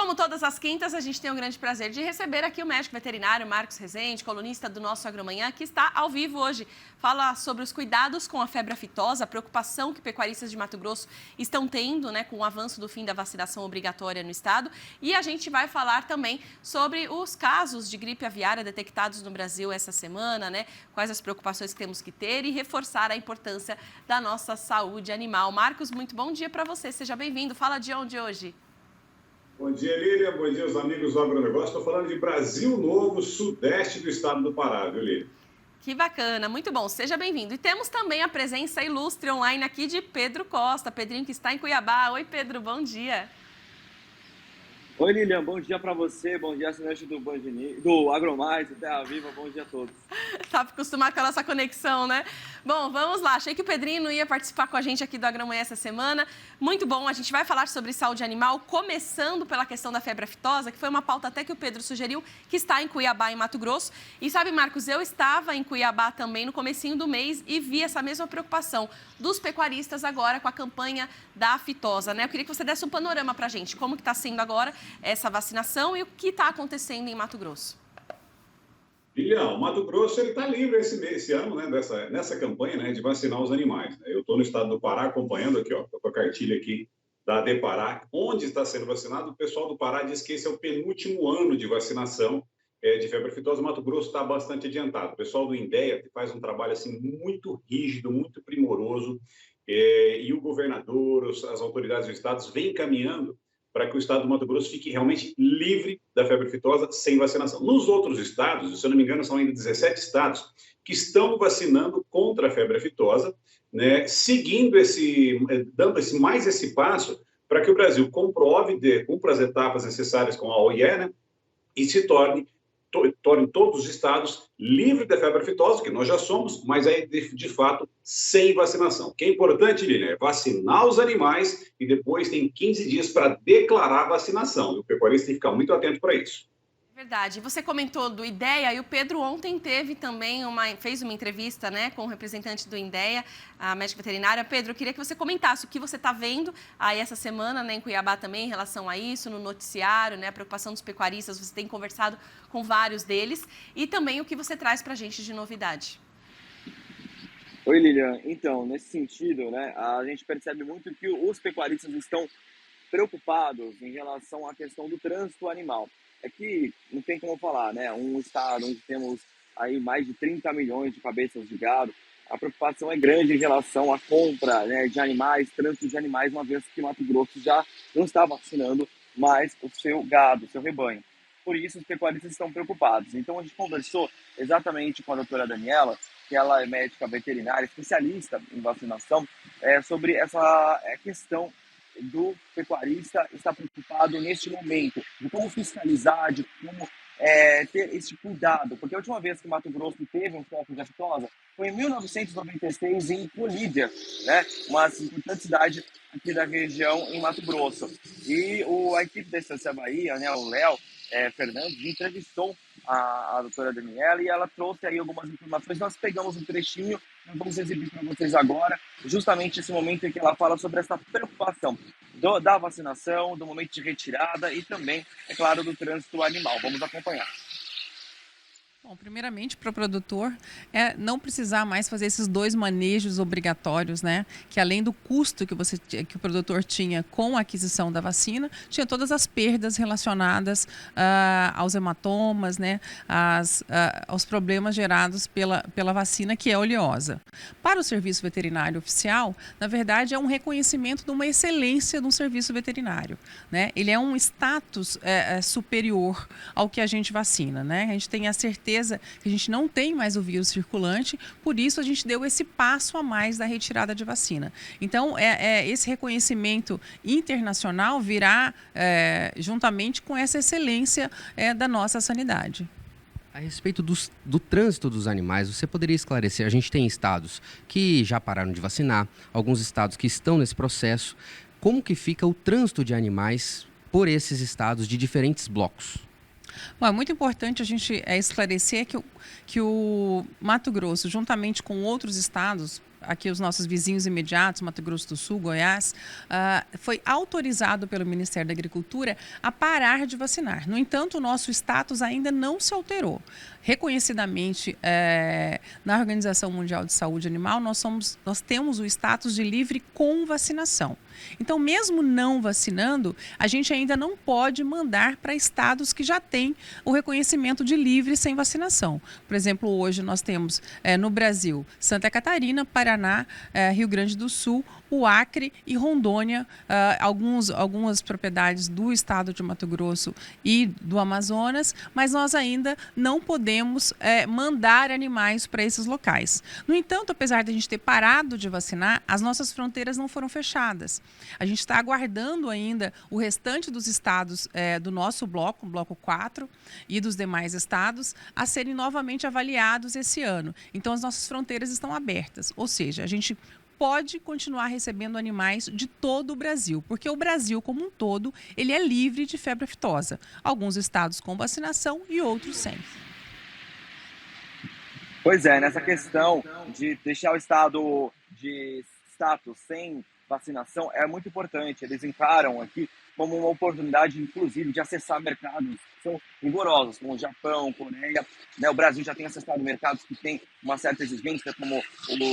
como todas as quintas, a gente tem o grande prazer de receber aqui o médico veterinário Marcos Rezende, colunista do nosso Agromanhã, que está ao vivo hoje. Fala sobre os cuidados com a febre aftosa, a preocupação que pecuaristas de Mato Grosso estão tendo, né, com o avanço do fim da vacinação obrigatória no estado. E a gente vai falar também sobre os casos de gripe aviária detectados no Brasil essa semana, né? Quais as preocupações que temos que ter e reforçar a importância da nossa saúde animal. Marcos, muito bom dia para você. Seja bem-vindo. Fala de onde hoje? Bom dia, Lília. Bom dia, os amigos do Agronegócio. Estou falando de Brasil Novo, sudeste do estado do Pará, viu, Lília? Que bacana, muito bom, seja bem-vindo. E temos também a presença ilustre online aqui de Pedro Costa, Pedrinho que está em Cuiabá. Oi, Pedro, bom dia. Oi, Lilian, bom dia para você, bom dia, assinante do Agromais, Terra Viva, bom dia a todos. Tá acostumado com a nossa conexão, né? Bom, vamos lá. Achei que o Pedrinho não ia participar com a gente aqui do Agromanhã essa semana. Muito bom, a gente vai falar sobre saúde animal, começando pela questão da febre aftosa, que foi uma pauta até que o Pedro sugeriu, que está em Cuiabá, em Mato Grosso. E sabe, Marcos, eu estava em Cuiabá também no comecinho do mês e vi essa mesma preocupação dos pecuaristas agora com a campanha da aftosa, né? Eu queria que você desse um panorama pra gente, como que está sendo agora essa vacinação e o que está acontecendo em Mato Grosso. Lilian, o Mato Grosso está livre esse ano, né, nessa campanha, né, de vacinar os animais. Eu estou no estado do Pará acompanhando aqui, ó, com a cartilha aqui da Depará, onde está sendo vacinado. O pessoal do Pará diz que esse é o penúltimo ano de vacinação de febre aftosa. O Mato Grosso está bastante adiantado. O pessoal do INDEA faz um trabalho assim muito rígido, muito primoroso, e o governador, as autoridades do estado vêm caminhando para que o estado do Mato Grosso fique realmente livre da febre aftosa sem vacinação. Nos outros estados, se eu não me engano, são ainda 17 estados que estão vacinando contra a febre aftosa, né, dando mais esse passo para que o Brasil cumpra as etapas necessárias com a OIE, né, e se torne todos os estados livres da febre aftosa, que nós já somos, mas aí, de fato, sem vacinação. O que é importante, Lilian, é vacinar os animais e depois tem 15 dias para declarar a vacinação. E o pecuarista tem que ficar muito atento para isso. Verdade. Você comentou do IDEA e o Pedro ontem fez uma entrevista, né, com o representante do INDEA, a médica veterinária. Pedro, eu queria que você comentasse o que você está vendo aí essa semana, né, em Cuiabá também, em relação a isso, no noticiário, né, a preocupação dos pecuaristas, você tem conversado com vários deles, e também o que você traz para a gente de novidade. Oi, Lilian. Então, nesse sentido, né, a gente percebe muito que os pecuaristas estão preocupados em relação à questão do trânsito animal. É que não tem como falar, né? Um estado onde temos aí mais de 30 milhões de cabeças de gado, a preocupação é grande em relação à compra, né, de animais, trânsito de animais, uma vez que Mato Grosso já não está vacinando mais o seu gado, o seu rebanho. Por isso, os pecuaristas estão preocupados. Então, a gente conversou exatamente com a doutora Daniela, que ela é médica veterinária, especialista em vacinação, sobre essa questão do pecuarista estar preocupado neste momento, de como fiscalizar, de como ter esse cuidado, porque a última vez que Mato Grosso teve um foco de aftosa foi em 1996 em Polídia, né, uma importante cidade aqui da região em Mato Grosso. E a equipe da Estância Bahia, né, o Léo Fernandes, entrevistou a doutora Daniela e ela trouxe aí algumas informações. Nós pegamos um trechinho, nós vamos exibir para vocês agora, justamente esse momento em que ela fala sobre essa preocupação da vacinação, do momento de retirada e também, é claro, do trânsito animal. Vamos acompanhar. Bom, primeiramente, para o produtor, não precisar mais fazer esses 2 manejos obrigatórios, né? Que além do custo que o produtor tinha com a aquisição da vacina, tinha todas as perdas relacionadas aos hematomas, né? Aos problemas gerados pela vacina, que é oleosa. Para o serviço veterinário oficial, na verdade, é um reconhecimento de uma excelência de um serviço veterinário, né? Ele é um status superior ao que a gente vacina, né? A gente tem a certeza que a gente não tem mais o vírus circulante, por isso a gente deu esse passo a mais da retirada de vacina. Então, esse reconhecimento internacional virá juntamente com essa excelência da nossa sanidade. A respeito do trânsito dos animais, você poderia esclarecer? A gente tem estados que já pararam de vacinar, alguns estados que estão nesse processo. Como que fica o trânsito de animais por esses estados de diferentes blocos? Bom, é muito importante a gente esclarecer que o Mato Grosso, juntamente com outros estados, aqui os nossos vizinhos imediatos, Mato Grosso do Sul, Goiás, foi autorizado pelo Ministério da Agricultura a parar de vacinar. No entanto, o nosso status ainda não se alterou. Reconhecidamente, na Organização Mundial de Saúde Animal, nós temos o status de livre com vacinação. Então, mesmo não vacinando, a gente ainda não pode mandar para estados que já têm o reconhecimento de livre sem vacinação. Por exemplo, hoje nós temos no Brasil Santa Catarina, Paraná, Rio Grande do Sul, o Acre e Rondônia, algumas propriedades do estado de Mato Grosso e do Amazonas, mas nós ainda não podemos mandar animais para esses locais. No entanto, apesar de a gente ter parado de vacinar, as nossas fronteiras não foram fechadas. A gente está aguardando ainda o restante dos estados do nosso bloco, o bloco 4, e dos demais estados, a serem novamente avaliados esse ano. Então, as nossas fronteiras estão abertas, ou seja, a gente pode continuar recebendo animais de todo o Brasil, porque o Brasil como um todo, ele é livre de febre aftosa. Alguns estados com vacinação e outros sem. Pois é, nessa questão de deixar o estado de status sem vacinação é muito importante. Eles encaram aqui como uma oportunidade, inclusive, de acessar mercados que são rigorosos, como o Japão, Coreia. O Brasil já tem acessado mercados que têm uma certa exigência, como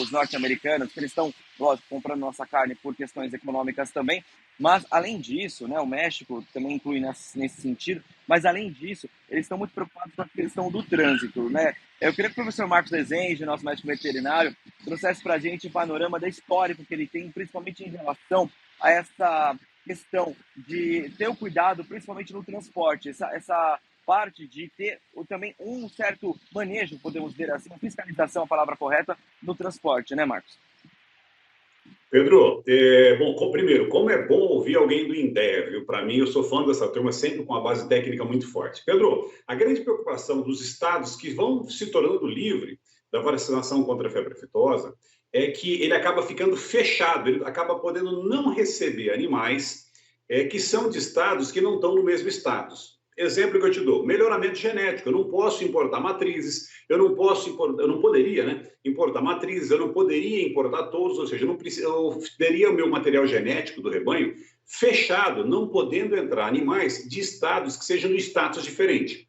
os norte-americanos, que eles estão, lógico, comprando nossa carne por questões econômicas também. Mas, além disso, o México também inclui nesse sentido, mas, além disso, eles estão muito preocupados com a questão do trânsito. Eu queria que o professor Marcos Rezende, nosso médico veterinário, trouxesse para a gente o panorama da histórico que ele tem, principalmente em relação a essa questão de ter o cuidado, principalmente no transporte, essa parte de ter também um certo manejo, podemos dizer assim, uma fiscalização, a palavra correta, no transporte, né, Marcos? Pedro, bom, primeiro, como é bom ouvir alguém do INDEA, viu? Para mim, eu sou fã dessa turma, sempre com uma base técnica muito forte. Pedro, a grande preocupação dos estados que vão se tornando livre da vacinação contra a febre aftosa é que ele acaba ficando fechado, ele acaba podendo não receber animais que são de estados que não estão no mesmo status. Exemplo que eu te dou, melhoramento genético. Eu não posso importar matrizes, eu não poderia importar matrizes, eu não poderia importar todos, ou seja, eu teria o meu material genético do rebanho fechado, não podendo entrar animais de estados que sejam no status diferente.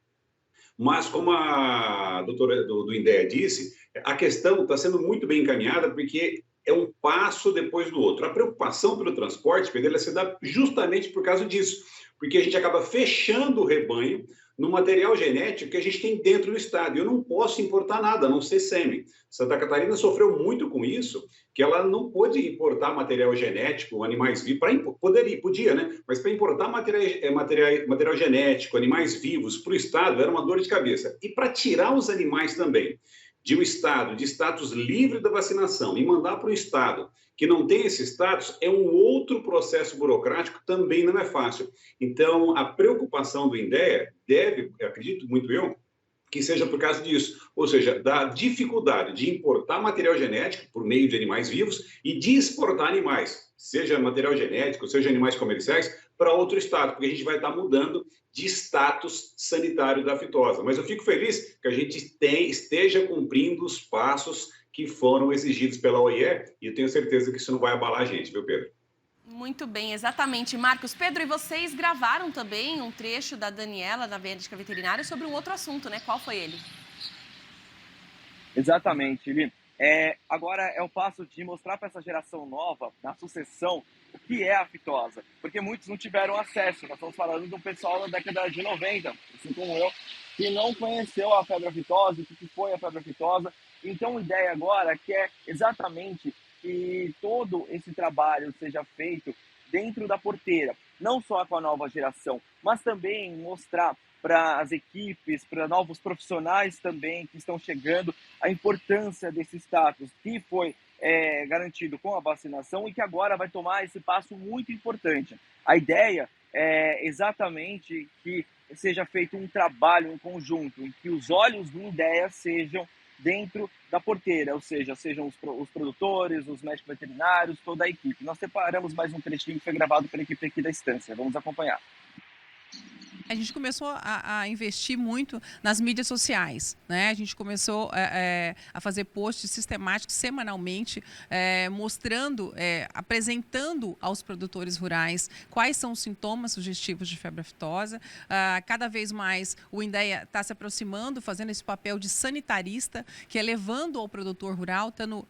Mas, como a doutora do INDEA disse, a questão está sendo muito bem encaminhada, porque é um passo depois do outro. A preocupação pelo transporte, Pedro, ela se dá justamente por causa disso, porque a gente acaba fechando o rebanho no material genético que a gente tem dentro do estado. Eu não posso importar nada, a não ser sêmen. Santa Catarina sofreu muito com isso, que ela não pôde importar material genético, animais vivos, podia, mas para importar material genético, animais vivos para o estado era uma dor de cabeça. E para tirar os animais também de um estado, de status livre da vacinação, e mandar para um estado que não tem esse status, é um outro processo burocrático, também não é fácil. Então, a preocupação do INDEA deve, acredito muito eu, que seja por causa disso, ou seja, da dificuldade de importar material genético por meio de animais vivos e de exportar animais, seja material genético, seja animais comerciais, para outro estado, porque a gente vai estar mudando de status sanitário da fitosa. Mas eu fico feliz que a gente esteja cumprindo os passos que foram exigidos pela OIE, e eu tenho certeza que isso não vai abalar a gente, viu, Pedro? Muito bem, exatamente, Marcos. Pedro, e vocês gravaram também um trecho da Daniela, da médica veterinária, sobre um outro assunto, né? Qual foi ele? Exatamente, Eli. Agora é o passo de mostrar para essa geração nova, na sucessão, o que é a fitosa. Porque muitos não tiveram acesso. Nós estamos falando de um pessoal da década de 90, assim como eu, que não conheceu a febre aftosa, o que foi a febre aftosa. Então, a ideia agora é exatamente que todo esse trabalho seja feito dentro da porteira, não só com a nova geração, mas também mostrar para as equipes, para novos profissionais também que estão chegando, a importância desse status que foi garantido com a vacinação e que agora vai tomar esse passo muito importante. A ideia é exatamente que seja feito um trabalho em conjunto, em que os olhos do INDEA sejam dentro da porteira, ou seja, sejam os produtores, os médicos veterinários, toda a equipe. Nós separamos mais um trechinho que foi gravado pela equipe aqui da Estância. Vamos acompanhar. A gente começou a investir muito nas mídias sociais, né? A gente começou a fazer posts sistemáticos semanalmente, mostrando, apresentando aos produtores rurais quais são os sintomas sugestivos de febre aftosa. Cada vez mais o INDEA está se aproximando, fazendo esse papel de sanitarista, que é levando ao produtor rural, estando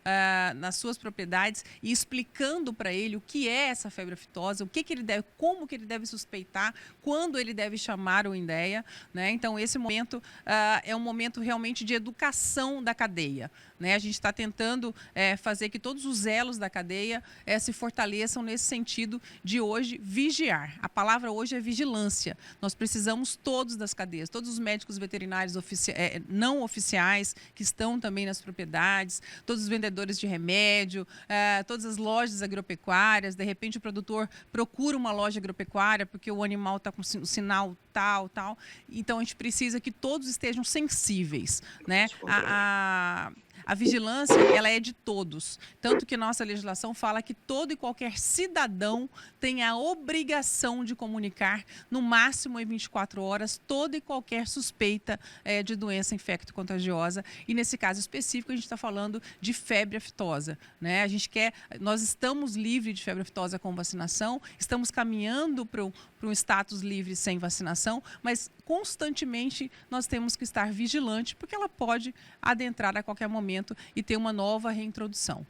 nas suas propriedades e explicando para ele o que é essa febre aftosa, o que ele deve, como que ele deve suspeitar, quando ele deve chamar o INDEA, né? Então, esse momento é um momento realmente de educação da cadeia, né? A gente está tentando fazer que todos os elos da cadeia se fortaleçam nesse sentido de hoje vigiar. A palavra hoje é vigilância. Nós precisamos todos das cadeias, todos os médicos veterinários não oficiais que estão também nas propriedades, todos os vendedores de remédio, todas as lojas agropecuárias. De repente, o produtor procura uma loja agropecuária porque o animal está com o sinal tal. Então, a gente precisa que todos estejam sensíveis, né? A vigilância, ela é de todos. Tanto que nossa legislação fala que todo e qualquer cidadão tem a obrigação de comunicar, no máximo em 24 horas, toda e qualquer suspeita de doença infecto-contagiosa. E nesse caso específico, a gente está falando de febre aftosa, né? Nós estamos livres de febre aftosa com vacinação, estamos caminhando para um status livre sem vacinação, mas constantemente nós temos que estar vigilantes, porque ela pode adentrar a qualquer momento e ter uma nova reintrodução.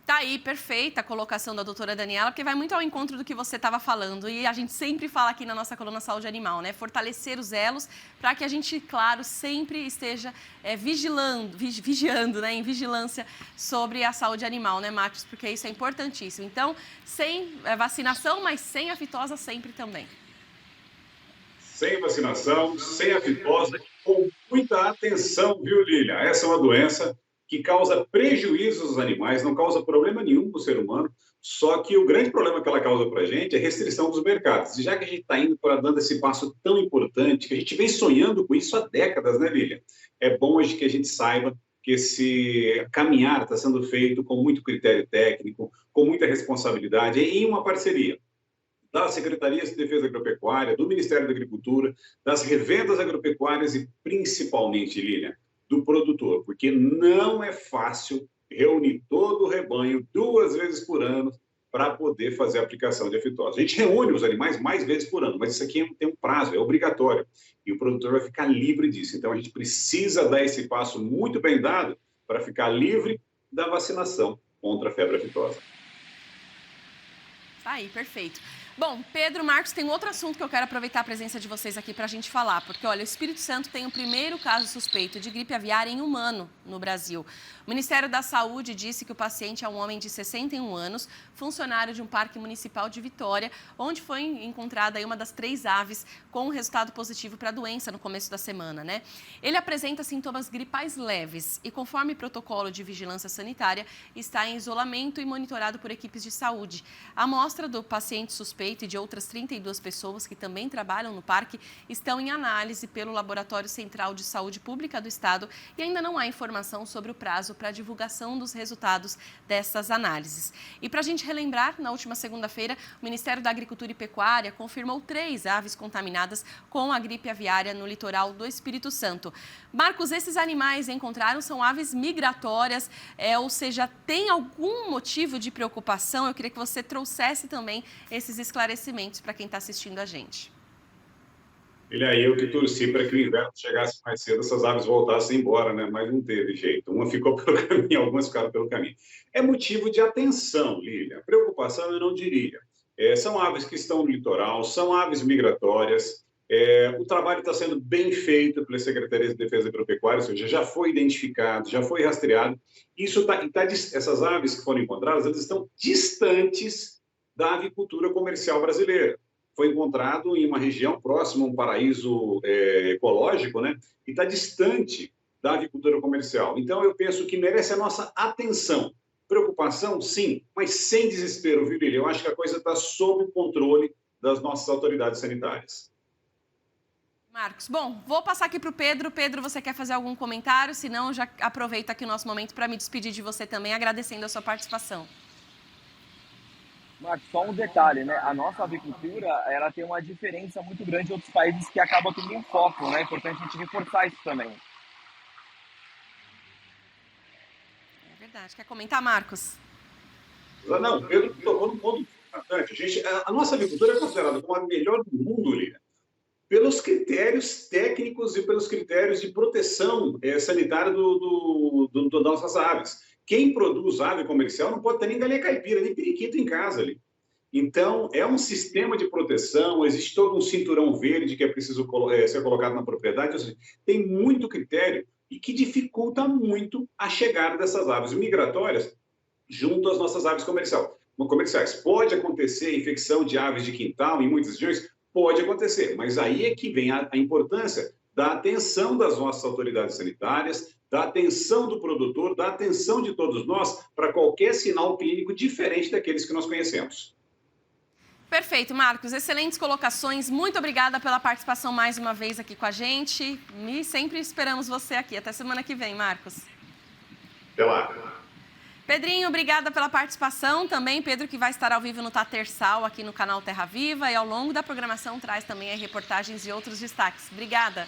Tá aí, perfeita a colocação da doutora Daniela, porque vai muito ao encontro do que você estava falando. E a gente sempre fala aqui na nossa coluna Saúde Animal, né? Fortalecer os elos para que a gente, claro, sempre esteja vigiando, né? Em vigilância sobre a saúde animal, né, Marcos? Porque isso é importantíssimo. Então, sem vacinação, mas sem a fitosa sempre também. Sem vacinação, sem a fitosa, com muita atenção, viu, Lília? Essa é uma doença que causa prejuízos aos animais, não causa problema nenhum para o ser humano, só que o grande problema que ela causa para a gente é a restrição dos mercados. E já que a gente está indo para dando esse passo tão importante, que a gente vem sonhando com isso há décadas, né, Lília? É bom hoje que a gente saiba que esse caminhar está sendo feito com muito critério técnico, com muita responsabilidade, em uma parceria das Secretarias de Defesa Agropecuária, do Ministério da Agricultura, das revendas agropecuárias e, principalmente, Lília, do produtor, porque não é fácil reunir todo o rebanho 2 vezes por ano para poder fazer a aplicação de aftosa. A gente reúne os animais mais vezes por ano, mas isso aqui tem um prazo, é obrigatório, e o produtor vai ficar livre disso. Então, a gente precisa dar esse passo muito bem dado para ficar livre da vacinação contra a febre aftosa. Tá aí, perfeito. Bom, Pedro, Marcos, tem um outro assunto que eu quero aproveitar a presença de vocês aqui para a gente falar, porque, olha, o Espírito Santo tem o primeiro caso suspeito de gripe aviária em humano no Brasil. O Ministério da Saúde disse que o paciente é um homem de 61 anos, funcionário de um parque municipal de Vitória, onde foi encontrada aí uma das 3 aves com resultado positivo para a doença no começo da semana, né? Ele apresenta sintomas gripais leves e, conforme protocolo de vigilância sanitária, está em isolamento e monitorado por equipes de saúde. A amostra do paciente suspeito e de outras 32 pessoas que também trabalham no parque estão em análise pelo Laboratório Central de Saúde Pública do Estado e ainda não há informação sobre o prazo para a divulgação dos resultados dessas análises. E para a gente relembrar, na última segunda-feira, o Ministério da Agricultura e Pecuária confirmou 3 aves contaminadas com a gripe aviária no litoral do Espírito Santo. Marcos, esses animais encontrados são aves migratórias, ou seja, tem algum motivo de preocupação? Eu queria que você trouxesse também esses esclarecimentos para quem está assistindo a gente. Ele aí, eu que torci para que o inverno chegasse mais cedo, essas aves voltassem embora, né? Mas não teve jeito. Uma ficou pelo caminho, algumas ficaram pelo caminho. É motivo de atenção, Lília. Preocupação eu não diria. São aves que estão no litoral, são aves migratórias. O trabalho está sendo bem feito pelas Secretarias de Defesa Agropecuária, ou seja, já foi identificado, já foi rastreado. Essas aves que foram encontradas, elas estão distantes da avicultura comercial brasileira. Foi encontrado em uma região próxima a um paraíso ecológico, né? E está distante da avicultura comercial. Então, eu penso que merece a nossa atenção. Preocupação, sim, mas sem desespero, viu, Lília? Eu acho que a coisa está sob o controle das nossas autoridades sanitárias. Marcos, bom, vou passar aqui para o Pedro. Pedro, você quer fazer algum comentário? Se não, já aproveito aqui o nosso momento para me despedir de você também, agradecendo a sua participação. Marcos, só um detalhe, né? A nossa avicultura, ela tem uma diferença muito grande de outros países que acabam tendo um foco, né? É importante a gente reforçar isso também. É verdade. Quer comentar, Marcos? Não, Pedro tocou num ponto importante. A nossa avicultura é considerada como a melhor do mundo, Lívia, pelos critérios técnicos e pelos critérios de proteção sanitária das nossas aves. Quem produz ave comercial não pode ter nem galinha caipira, nem periquito em casa ali. Então, é um sistema de proteção, existe todo um cinturão verde que é preciso ser colocado na propriedade, ou seja, tem muito critério e que dificulta muito a chegada dessas aves migratórias junto às nossas aves comerciais. Pode acontecer infecção de aves de quintal em muitas regiões? Pode acontecer, mas aí é que vem a importância da atenção das nossas autoridades sanitárias, da atenção do produtor, da atenção de todos nós para qualquer sinal clínico diferente daqueles que nós conhecemos. Perfeito, Marcos. Excelentes colocações. Muito obrigada pela participação mais uma vez aqui com a gente. E sempre esperamos você aqui. Até semana que vem, Marcos. Até lá. Pedrinho, obrigada pela participação. Também, Pedro, que vai estar ao vivo no Tatersal, aqui no canal Terra Viva. E ao longo da programação traz também reportagens e outros destaques. Obrigada.